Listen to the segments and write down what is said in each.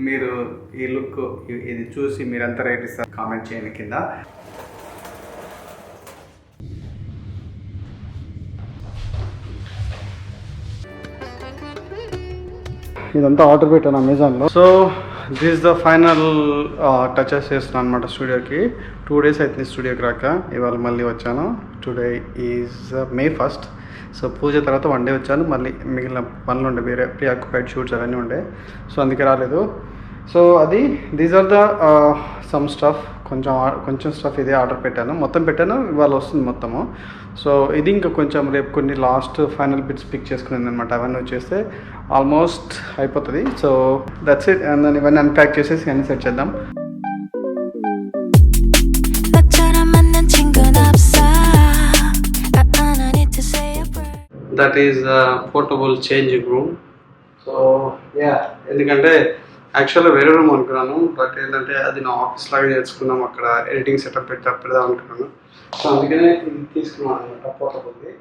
మీరు ఈ లుక్ ఇది చూసి మీరు ఎంత రేట్ ఇస్తారు కామెంట్ చేయండి కింద. ఇదంతా ఆర్డర్ పెట్టాను అమెజాన్లో. So this the final touches చేస్తున్నాను అనమాట స్టూడియోకి. 2 days అవుతుంది స్టూడియోకి రాక. ఇవాళ మళ్ళీ వచ్చాను. Today is May 1st. So puja తర్వాత 1 day వచ్చాను. మళ్ళీ మిగిలిన పనులు ఉండే, వేరే ప్రీ ఆక్యుపైడ్ షూట్స్ అవన్నీ ఉండే, సో అందుకే రాలేదు. సో అది these are the some stuff. కొంచెం స్టఫ్ ఇదే ఆర్డర్ పెట్టాను. మొత్తం పెట్టాను, ఇవాళ వస్తుంది మొత్తము. సో ఇది ఇంకా కొంచెం రేపు కొన్ని లాస్ట్ ఫైనల్ బిట్స్ పిక్ చేసుకునేది అనమాట. అవన్నీ వచ్చేస్తే ఆల్మోస్ట్ అయిపోతుంది. So that's it. అండ్ దాన్ని ఇవన్నీ అన్ప్యాక్ చేసేసి అన్నీ సెట్ చేద్దాం. That is portable changing room. So yeah, ఎందుకంటే యాక్చువల్గా వేరే రూమ్ అనుకున్నాను, బట్ ఏంటంటే అది నా ఆఫీస్ లాగా చేసుకున్నాం, అక్కడ ఎడిటింగ్ సెటప్ పెడదాం అనుకున్నాను. సో అందుకనే ఇది తీసుకున్నాను అనమాట, పోర్టబుల్ది.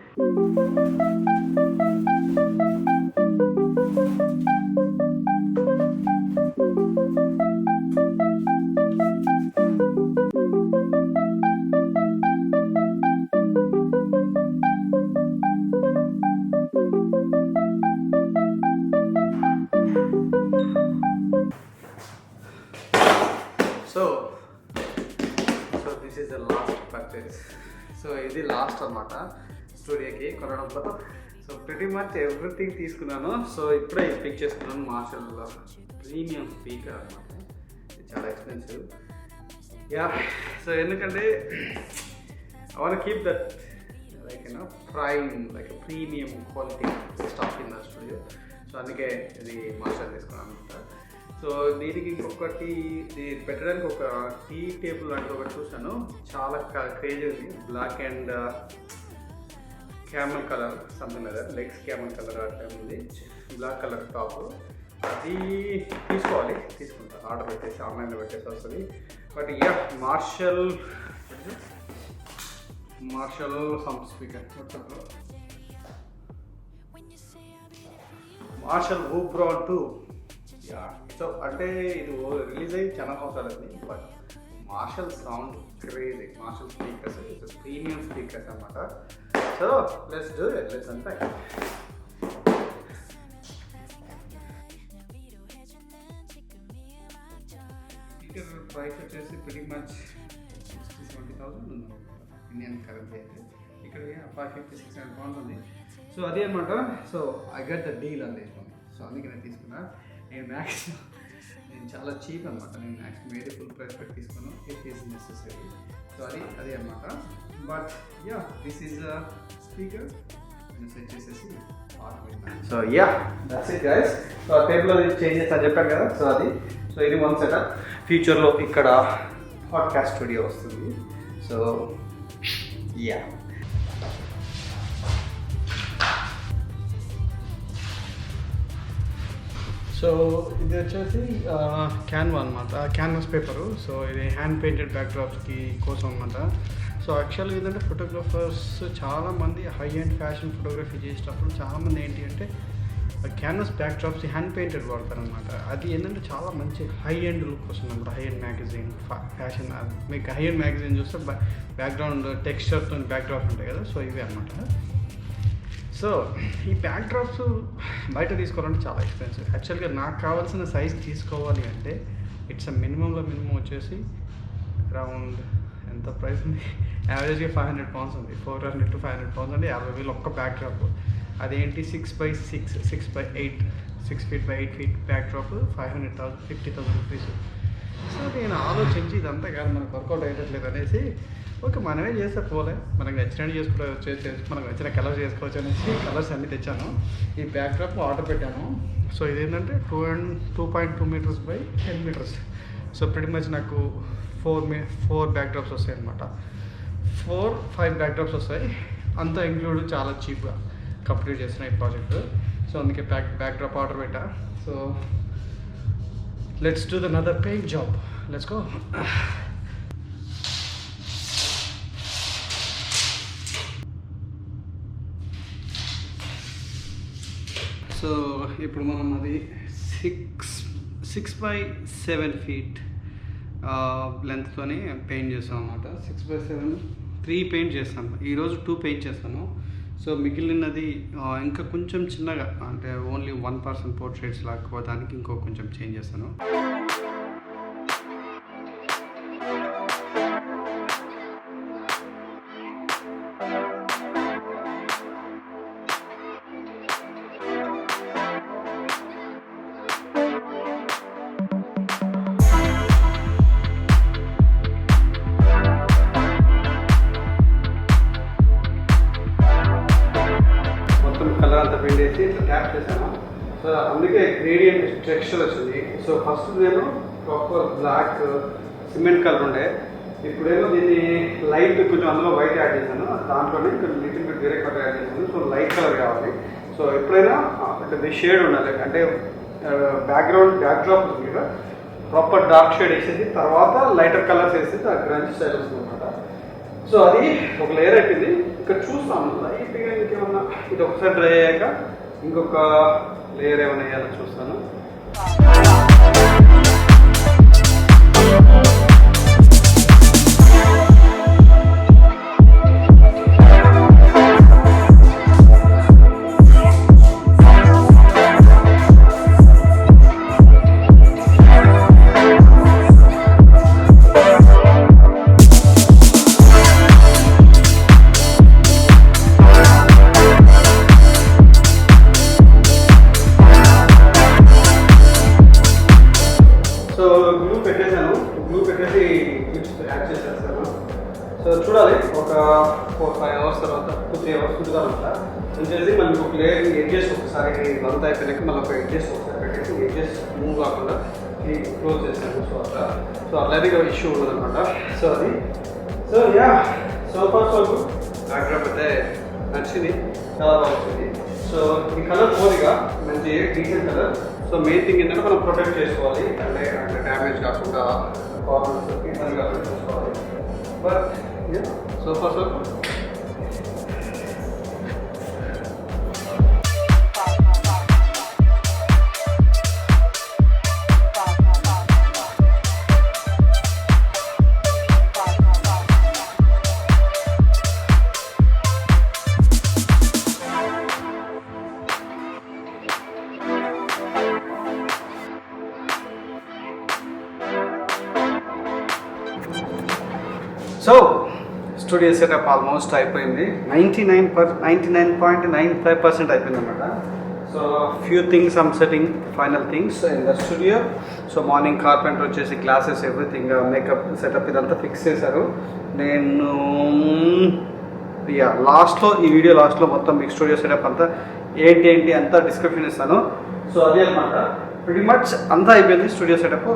So this is the last purchase. So ఇది లాస్ట్ అనమాట స్టూడియోకి కొనడంలో. సో ప్రిటీ మచ్ ఎవ్రీథింగ్ తీసుకున్నాను. సో ఇప్పుడే పిక్ చేసుకున్నాను మార్షల్ ప్రీమియం స్పీకర్ అనమాట. ఇది చాలా ఎక్స్పెన్సివ్. యా, సో ఎందుకంటే I want keep that like prime, like premium quality stuff in the studio. So అందుకే ఇది మార్షల్ తీసుకున్నాను అనమాట. సో దీనికి ఇంకొకటి పెట్టడానికి ఒక టీ టేబుల్ లాంటి ఒకటి చూసాను, చాలా క్రేజీ ఉంది. Black and camel colour something లేదా లెగ్స్ క్యామల్ కలర్ అట్లా ఉంది, బ్లాక్ కలర్ టాప్. అది తీసుకుంటా, ఆర్డర్ పెట్టేసి ఆన్లైన్లో పెట్టేసి వస్తుంది. But yeah, Marshall some speaker, Marshall Woburn 2. Yeah, so అంటే ఇది రిలీజ్ అయ్యి చాలా సంవత్సరాలు అయింది, but Marshall sound crazy. Marshall speakers it's premium speakers అనమాట. So let's do it, let's unpack. Speaker price వచ్చేసి ప్రిటీ మచ్ 60-70,000 ఉంది ఇండియన్ కరెన్సీ అయితే. ఇక్కడ 550-600 pounds ఉంది. సో అదే అనమాట. So I got the deal అని తీసుకున్నాను. సో అందుకే నేను తీసుకున్నా. నేను చాలా చీప్ అనమాట. నేను మ్యాక్సిమం వేరే ఫుల్ ప్రైస్ పెట్టి తీసుకున్నాను, ఇట్ ఈస్ నెసెసరీ. సో అదే అనమాట. But yeah, this is a speaker. నేను సెట్ చేసేసి so yeah, that's it guys. So ఆ టేబుల్ అది చేంజ్ చేస్తా చెప్పాను కదా. సో సో ఇది వన్ సెటప్. ఫ్యూచర్లో ఇక్కడ పాడ్కాస్ట్ స్టూడియో వస్తుంది. సో యా, సో ఇది వచ్చేసి క్యాన్వా అనమాట, క్యాన్వాస్ పేపరు. సో ఇది హ్యాండ్ పెయింటెడ్ బ్యాక్డ్రాప్స్కి కోసం అనమాట. సో యాక్చువల్గా ఏంటంటే ఫోటోగ్రాఫర్స్ చాలామంది హై అండ్ ఫ్యాషన్ ఫోటోగ్రఫీ చేసేటప్పుడు చాలామంది ఏంటి అంటే క్యాన్వాస్ బ్యాక్డ్రాప్స్ హ్యాండ్ పెయింటెడ్ వాడతారనమాట. అది ఏంటంటే చాలా మంచి హై ఎండ్ లుక్ వస్తుంది అనమాట. హై ఎండ్ మ్యాగజైన్ ఫ్యాషన్, మీకు హై ఎండ్ మ్యాగజైన్ చూస్తే బ్యాక్గ్రౌండ్ టెక్స్చర్తో బ్యాక్డ్రాప్స్ ఉంటాయి కదా. సో ఇవి అనమాట. సో ఈ బ్యాక్ డ్రాప్స్ బయట తీసుకోవాలంటే చాలా ఎక్స్పెన్సివ్. యాక్చువల్గా నాకు కావాల్సిన సైజ్ తీసుకోవాలి అంటే ఇట్స్ మినిమంలో మినిమం వచ్చేసి అరౌండ్ ఎంత ప్రైస్ ఉంది, యావరేజ్గా 500 pounds ఉంది. 400 to 500 pounds అంటే 50,000 ఒక్క బ్యాక్ డ్రాప్. అదేంటి 6x6, 6x8, 6 feet by 8 feet back drop 50,000 rupees. So నేను ఆలోచించి ఇదంతా కాదు మనకు వర్కౌట్ అయ్యేటట్లేదు అనేసి, ఓకే మనమే చేస్తే పోలే, మనకు నచ్చినట్టు చేసుకోవచ్చు, మనకు నచ్చిన కలర్స్ చేసుకోవచ్చు అనేసి కలర్స్ అన్నీ తెచ్చాను. ఈ బ్యాక్ డ్రాప్ ఆర్డర్ పెట్టాను. సో ఇదేంటంటే 2.2 meters by 10 meters. So pretty much నాకు 4 బ్యాక్ డ్రాప్స్ వస్తాయి అనమాట. 4-5 బ్యాక్ డ్రాప్స్ వస్తాయి. అంతా ఇంక్లూడ్ చాలా చీప్గా కంప్లీట్ చేసిన ఈ ప్రాజెక్ట్. సో అందుకే బ్యాక్ డ్రాప్ ఆర్డర్ పెట్టా. So let's do the another paint job, let's go. So ఇప్పుడు మనం అది 6x7 feet లెంత్తోని పెయింట్ చేస్తాం అన్నమాట. 6x7 3 పెయింట్ చేస్తాను. ఈరోజు 2 పెయింట్ చేస్తాను. సో మిగిలినది ఇంకా కొంచెం చిన్నగా, అంటే ఓన్లీ 1% పోర్ట్రేట్స్ లాక్కోవడానికి ఇంకో కొంచెం చేంజ్ చేస్తాను. కలర్ అంతా పెయింట్ చేసి ఇట్లా ట్యాప్ చేశాను. సో అందుకే గ్రేడియంట్ టెక్స్చర్ వచ్చింది. సో ఫస్ట్ నేను ప్రాపర్ బ్లాక్ సిమెంట్ కలర్ ఉండే, ఇప్పుడేమో దీన్ని లైట్ కొంచెం అందులో వైట్ యాడ్ చేశాను. దాంట్లోనే కొంచెం లిటిల్ బిట్ వేరే కలర్ యాడ్ చేశాను. సో లైట్ కలర్ కావాలి. సో ఎప్పుడైనా అంటే షేడ్ ఉండాలి, అంటే బ్యాక్డ్రాప్ ఉంది కదా, ప్రాపర్ డార్క్ షేడ్ వేసేసి తర్వాత లైటర్ కలర్స్ వేసేసి ఆ గ్రంజ్ స్టైల్ వస్తుంది అనమాట. సో అది ఒక లేయర్ అయిపోయింది. ఇక్కడ చూస్తాను లైట్గా ఇంకేమన్నా, ఇది ఒకసారి డ్రై అయ్యాక ఇంకొక లేయర్ ఏమైనా వేయాలని చూస్తాను. సో చూడాలి, ఒక 4-5 hours తర్వాత 2-3 hours చూడాలంట. వచ్చేసి మనకి ఒక లేయర్ ఎడ్జెస్ ఒకసారి అంతా అయిపోయినాక మళ్ళీ ఒక ఎడ్జెస్ ఒకసారి పెట్టేసి ఎడ్జెస్ మూవ్ కాకుండా క్లోజ్ చేశాను. సో అట్లా అట్లయితే ఇష్యూ ఉండదు అనమాట. సో అది so far so good. Backdrop అయితే నచ్చింది, చాలా బాగా వచ్చింది. సో ఈ కలర్ పోదిగా మంచి decent colour. So main thing ఏంటంటే మనం ప్రొటెక్ట్ చేసుకోవాలి, అంటే డ్యామేజ్ కాకుండా కార్నర్స్ ఇబ్బంది కాకుండా చూసుకోవాలి. But so far so good. So studio setup almost అయిపోయింది. 99.95% అయిపోయింది అనమాట. So few things I'm setting final things in the studio. So morning carpenter వచ్చేసి గ్లాసెస్ ఎవ్రీథింగ్ మేకప్ సెటప్ ఇదంతా ఫిక్స్ చేశారు. నేను లాస్ట్లో ఈ వీడియో లాస్ట్లో మొత్తం మీకు స్టూడియో సెటప్ అంతా ఏంటి అంతా డిస్క్రిప్షన్ ఇస్తాను. సో అదే అనమాట, ప్రిటీ మచ్ అంతా అయిపోయింది స్టూడియో సెటప్.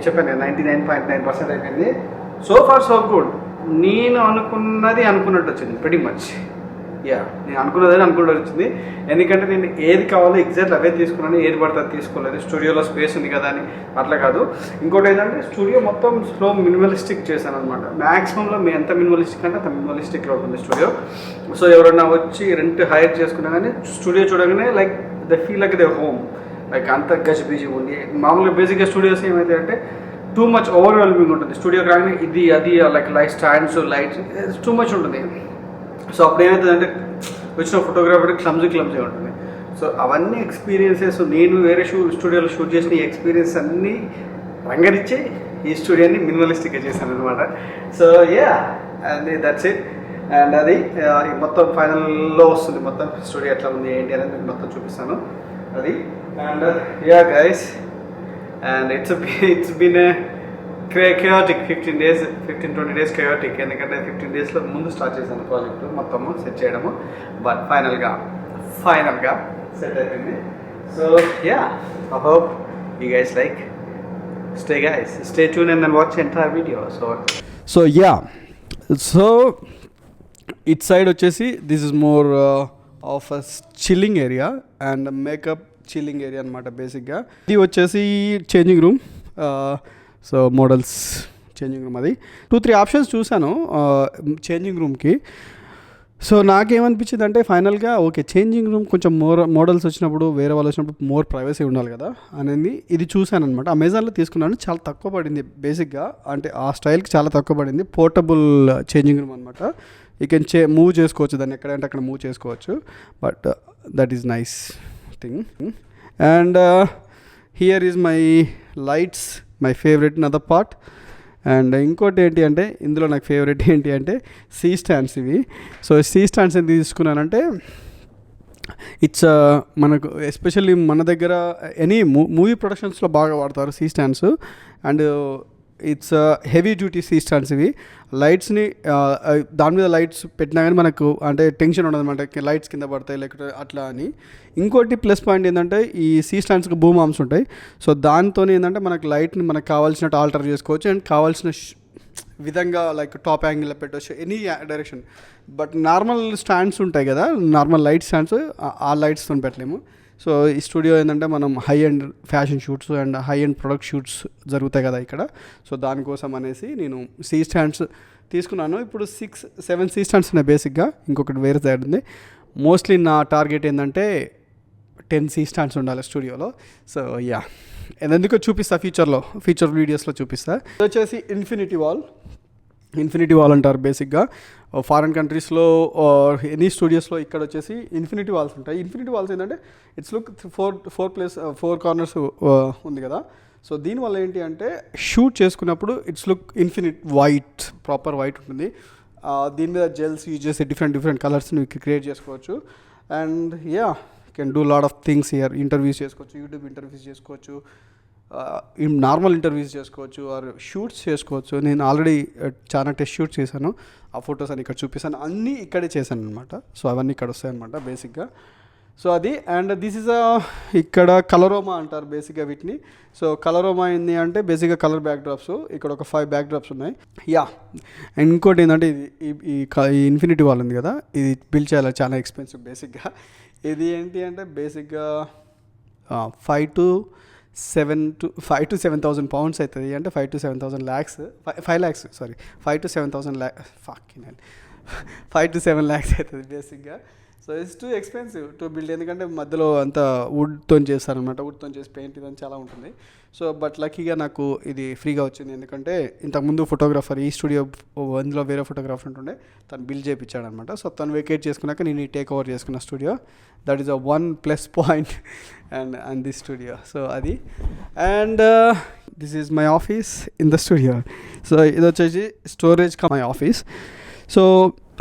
చెప్పాను 99.9% అయిపోయింది. So far so good. నేను అనుకున్నట్టు వచ్చింది ప్రిటీ మచ్. నేను అనుకున్నట్టు వచ్చింది. ఎందుకంటే నేను ఏది కావాలో ఎగ్జాక్ట్ అవే తీసుకున్నాను, ఏది పడితే అది తీసుకోలేదు. స్టూడియోలో స్పేస్ ఉంది కదా అని అట్లా కాదు. ఇంకోటి ఏంటంటే స్టూడియో మొత్తం స్లో మినిమలిస్టిక్ చేశాను అనమాట. మ్యాక్సిమంలో ఎంత మినిమలిస్టిక్ అంటే అంత మినిమలిస్టిక్లో ఉంటుంది స్టూడియో. సో ఎవరైనా వచ్చి రెంట్ హైర్ చేసుకున్నా కానీ స్టూడియో చూడగానే like the feel like they home, like అంత గజిబిజి ఉంది. మామూలుగా బేసిక్గా స్టూడియోస్ ఏమైతే అంటే టూ మచ్ ఓవర్వెల్మింగ్ ఉంటుంది. స్టూడియోకి రాగానే ఇది అది like light stands lights too much ఉంటుంది. సో అప్పుడు ఏమవుతుందంటే వచ్చిన ఫోటోగ్రాఫర్ క్లమ్జీ ఉంటుంది. సో అవన్నీ ఎక్స్పీరియన్సెస్ నేను వేరే స్టూడియోలో షూట్ చేసిన ఈ ఎక్స్పీరియన్స్ అన్నీ రంగరిచ్చి ఈ స్టూడియోని మినిమలిస్టిక్గా చేశాను అనమాట. So and that's it. And అది మొత్తం ఫైనల్లో వస్తుంది, మొత్తం స్టూడియో ఎట్లా ఉంది ఏంటి అనేది మీకు మొత్తం చూపిస్తాను అది. And guys, and it's been chaotic 15-20 days chaotic. ఎందుకంటే 15 daysలో ముందు స్టార్ట్ చేశాను ప్రాజెక్ట్ మొత్తము సెట్ చేయడము. బట్ ఫైనల్గా సెట్ అయిపోయింది. So I hope you guys like. Stay tuned and then watch the entire video. So it side వచ్చేసి this is more of a chilling area and makeup chilling area అనమాట బేసిక్గా. ఇది వచ్చేసి changing room. So models changing room. అది 2-3 options చూశాను changing రూమ్కి. So నాకేమనిపించింది అంటే ఫైనల్గా ఓకే, చేంజింగ్ రూమ్ కొంచెం మోడల్స్ వచ్చినప్పుడు, వేరే వాళ్ళు వచ్చినప్పుడు మోర్ ప్రైవసీ ఉండాలి కదా అనేది ఇది చూశాను అనమాట. అమెజాన్లో తీసుకున్నాను, చాలా తక్కువ పడింది బేసిక్గా, అంటే ఆ స్టైల్కి చాలా తక్కువ పడింది. పోర్టబుల్ చేంజింగ్ రూమ్ అనమాట. యూ కెన్ మూవ్ చేసుకోవచ్చు దాన్ని, ఎక్కడంటే అక్కడ మూవ్ చేసుకోవచ్చు. But that is nice thing. And here is my lights, my favourite another part. And ఇంకోటి ఏంటి అంటే ఇందులో నాకు ఫేవరెట్ ఏంటి అంటే సీ స్టాండ్స్ ఇవి. సో సీ స్టాండ్స్ ఎందుకు తీసుకున్నానంటే ఇట్స్ మనకు ఎస్పెషల్లీ మన దగ్గర ఎనీ మూవీ ప్రొడక్షన్స్లో బాగా వాడతారు C stands. And it's heavy duty C stands ఇవి. లైట్స్ని దాని మీద లైట్స్ పెట్టినా కానీ మనకు అంటే టెన్షన్ ఉండదు అనమాట, లైట్స్ కింద పడతాయి లేకపోతే అట్లా అని. ఇంకోటి ప్లస్ పాయింట్ ఏంటంటే ఈ సీ స్టాండ్స్కి బూమ్ ఆర్మ్స్ ఉంటాయి. సో దాంతో ఏంటంటే మనకు లైట్ని మనకు కావాల్సినట్టు ఆల్టర్ చేసుకోవచ్చు అండ్ కావాల్సిన విధంగా లైక్ టాప్ యాంగిల్లో పెట్టవచ్చు, any direction. But normal stands ఉంటాయి కదా, నార్మల్ లైట్ స్టాండ్స్, ఆ లైట్స్తో పెట్టలేము. సో ఈ స్టూడియో ఏంటంటే మనం high end fashion shoots and high end product shoots జరుగుతాయి కదా ఇక్కడ. సో దానికోసం అనేసి నేను సీ స్టాండ్స్ తీసుకున్నాను. ఇప్పుడు 6-7 సీ స్టాండ్స్ ఉన్నాయి బేసిక్గా, ఇంకొకటి వేరే సైడ్ ఉంది. మోస్ట్లీ నా టార్గెట్ ఏంటంటే 10 సీ స్టాండ్స్ ఉండాలి స్టూడియోలో. సో యా, ఎందుకో చూపిస్తా ఫ్యూచర్ వీడియోస్లో చూపిస్తా. ఇది వచ్చేసి ఇన్ఫినిటీ వాల్ అంటారు బేసిక్గా. ఫారెన్ కంట్రీస్లో ఎనీ స్టూడియోస్లో ఇక్కడ వచ్చేసి ఇన్ఫినిటీ వాల్స్ ఉంటాయి. ఇన్ఫినిటీ వాల్స్ ఏంటంటే ఇట్స్ లుక్ 4 కార్నర్స్ ఉంది కదా. సో దీనివల్ల ఏంటి అంటే షూట్ చేసుకున్నప్పుడు it's look infinite white, proper white ఉంటుంది. దీని మీద జెల్స్ యూజ్ చేసి డిఫరెంట్ కలర్స్ని క్రియేట్ చేసుకోవచ్చు. And yeah, can do lot of things here. Interviews చేసుకోవచ్చు, యూట్యూబ్ ఇంటర్వ్యూస్ చేసుకోవచ్చు, నార్మల్ ఇంటర్వ్యూస్ చేసుకోవచ్చు, ఆర్ షూట్స్ చేసుకోవచ్చు. నేను ఆల్రెడీ చాలా టెస్ట్ షూట్స్ చేశాను, ఆ ఫొటోస్ అని ఇక్కడ చూపిస్తాను. అన్నీ ఇక్కడే చేశాను అనమాట. సో అవన్నీ ఇక్కడ వస్తాయన్నమాట బేసిక్గా. సో అది. అండ్ దిస్ ఈజ్ ఇక్కడ కలరోమా అంటారు బేసిక్గా వీటిని. సో కలరోమా ఏంది అంటే బేసిక్గా కలర్ బ్యాక్ డ్రాప్స్. ఇక్కడ ఒక 5 బ్యాక్ డ్రాప్స్ ఉన్నాయి. యా, అండ్ ఇంకోటి ఏంటంటే ఇది ఈ ఇన్ఫినిటీ వాల్ ఉంది కదా, ఇది బిల్ చేయాలి, చాలా ఎక్స్పెన్సివ్ బేసిక్గా. ఇది ఏంటి అంటే బేసిక్గా 5 to 7,000 pounds అవుతుంది. అంటే 5 to 7,000 lakhs, 5 lakhs sorry, 5 to 7,000 5 to 7 lakhs అవుతుంది బేసిక్గా. So it's too expensive to build, ఎందుకంటే మధ్యలో అంతా వుడ్తో చేస్తారనమాట, వుడ్తో చేసి పెయింట్ ఇదని చాలా ఉంటుంది. సో బట్ లక్కీగా నాకు ఇది ఫ్రీగా వచ్చింది, ఎందుకంటే ఇంతకుముందు ఫోటోగ్రాఫర్ ఈ స్టూడియో అందులో వేరే ఫోటోగ్రాఫర్ ఉంటుండే, తను బిల్ చేయించాడు అనమాట. సో తను వెకేట్ చేసుకున్నాక నేను ఈ టేక్ ఓవర్ చేసుకున్న studio. That is one plus point and this studio. So అది. And this is my office in the studio. So ఇది వచ్చేసి స్టోరేజ్ మై ఆఫీస్. సో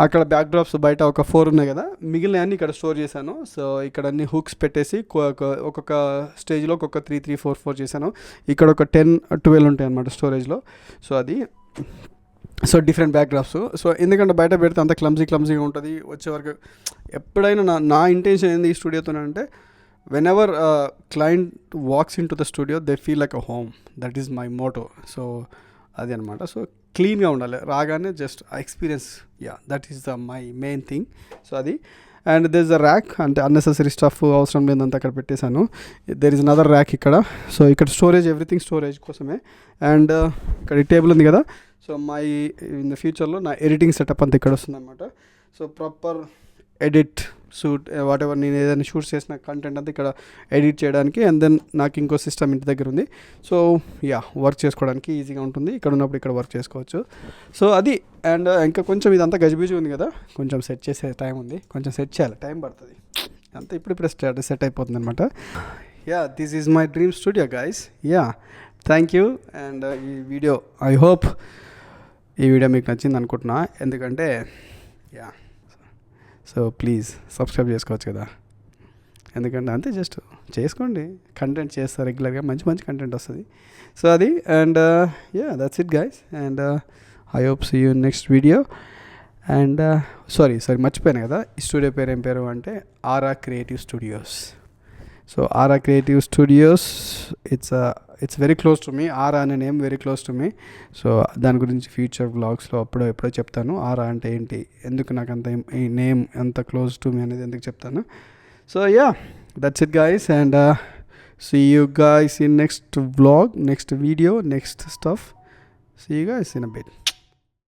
అక్కడ బ్యాక్ డ్రాప్స్ బయట ఒక 4 ఉన్నాయి కదా, మిగిలిన అన్ని ఇక్కడ స్టోర్ చేశాను. సో ఇక్కడ అన్ని హుక్స్ పెట్టేసి ఒక్కొక్క స్టేజ్లో ఒక్కొక్క 3, 4 చేశాను. ఇక్కడ ఒక 10-12 ఉంటాయి అన్నమాట స్టోరేజ్లో. సో అది. So different back drops. So ఎందుకంటే బయట పెడితే అంత క్లమ్జీగా ఉంటుంది వచ్చేవరకు. ఎప్పుడైనా నా ఇంటెన్షన్ ఏంది ఈ స్టూడియోతో అంటే whenever a client walks into the studio they feel like a home. That is my motto. So అది అనమాట. సో క్లీన్గా ఉండాలి రాగానే, just experience. Yeah, that is my main thing. So అది. And there is a rack, అంటే unnecessary stuff అవసరం లేదంతా అక్కడ పెట్టేశాను. దెర్ ఇస్ అనదర్ ర్యాక్ ఇక్కడ. సో ఇక్కడ స్టోరేజ్, ఎవ్రీథింగ్ స్టోరేజ్ కోసమే. అండ్ ఇక్కడ ఈ టేబుల్ ఉంది కదా, సో ఇన్ ద ఫ్యూచర్లో నా ఎడిటింగ్ సెటప్ అంతా ఇక్కడ వస్తుంది అనమాట. So proper edit shoot what ever, నేను ఏదైనా షూట్స్ చేసిన కంటెంట్ అంతా ఇక్కడ ఎడిట్ చేయడానికి. అండ్ దెన్ నాకు ఇంకో సిస్టమ్ ఇంటి దగ్గర ఉంది. సో యా, వర్క్ చేసుకోవడానికి ఈజీగా ఉంటుంది. ఇక్కడ ఉన్నప్పుడు ఇక్కడ వర్క్ చేసుకోవచ్చు. సో అది. అండ్ ఇంకా కొంచెం ఇదంతా గజిబిజి ఉంది కదా, కొంచెం సెట్ చేసే టైం ఉంది, కొంచెం సెట్ చేయాలి, టైం పడుతుంది. అంతా ఇప్పుడిప్పుడే సెట్ అయిపోతుంది అనమాట. Yeah, this is my dream studio guys. Yeah, thank you. And ఈ వీడియో, ఐ హోప్ ఈ వీడియో మీకు నచ్చింది అనుకుంటున్నా. ఎందుకంటే యా, సో ప్లీజ్ సబ్స్క్రైబ్ చేసుకోవచ్చు కదా, ఎందుకంటే అంతే, జస్ట్ చేసుకోండి. కంటెంట్ చేస్తారు రెగ్యులర్గా, మంచి కంటెంట్ వస్తుంది. సో అది. And yeah, that's it guys. And I hope see you next video. And sorry మర్చిపోయాను కదా, ఈ స్టూడియో పేరు ఏం పేరు అంటే Aura creative studios. So Aura creative studios, it's very close to me. Aura అనే name very close to me. So దాని గురించి ఫ్యూచర్ వ్లాగ్స్లో ఎప్పుడో చెప్తాను. ఆరా అంటే ఏంటి, ఎందుకు నాకు అంత ఈ నేమ్ అంత క్లోజ్ టు మీ అనేది ఎందుకు చెప్తాను. So yeah, that's it guys. And see you guys in next vlog, next video, next stuff. See you guys in a bit.